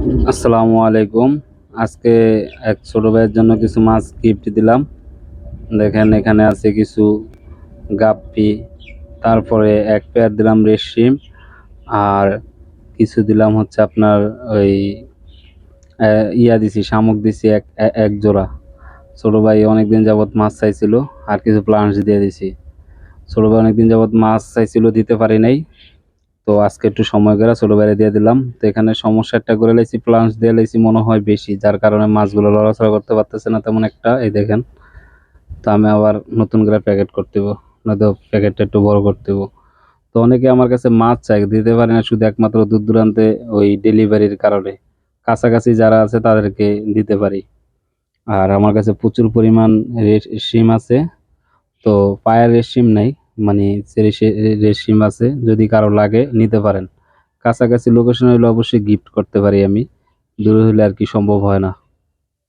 আসসালামু আলাইকুম। আজকে এক ছোট ভাইয়ের জন্য কিছু মাছ গিফট দিলাম। দেখেন এখানে আছে কিছু গাপ্পি, তারপরে এক পেয়ার দিলাম রেশমিম, আর কিছু দিলাম হচ্ছে আপনার ওই দিছি, শামুক দিছি এক জোড়া। ছোট ভাই অনেকদিন যাবত মাছ চাইছিল, আর কিছু প্লান্টস দিয়ে দিছি। ছোট ভাই অনেকদিন যাবত মাছ চাইছিল, দিতে পারি নাই। তো আজকে একটু সময় করে ছোট ভাইরে দিয়ে দিলাম। তো এখানে সমস্যা একটা করে লাইছি, প্লান্টস দিয়ে লাইছি মনে হয় বেশি, যার কারণে মাছগুলো লড়াচড়া করতে পারতেছে না তেমন একটা। এই দেখেন, তো আমি আবার নতুন করে প্যাকেট করতে হইব, নয়তো প্যাকেটটা একটু বড় করতে হইব। তো অনেকে আমার কাছে মাছ চাই, দিতে পারি না, শুধু একমাত্র দূর দূরান্তে ওই ডেলিভারির কারণে। কাছাকাছি যারা আছে তাদেরকে দিতে পারি। আর আমার কাছে প্রচুর পরিমাণ রেশমিম আছে। তো পায়ের রেশমিম নাই, মানে রেশমিম আছে, যদি কারো লাগে নিতে পারেন। কাছাকাছি লোকেশন হলে অবশ্যই গিফট করতে পারি আমি, দূরে হলে আর কি সম্ভব হয় না।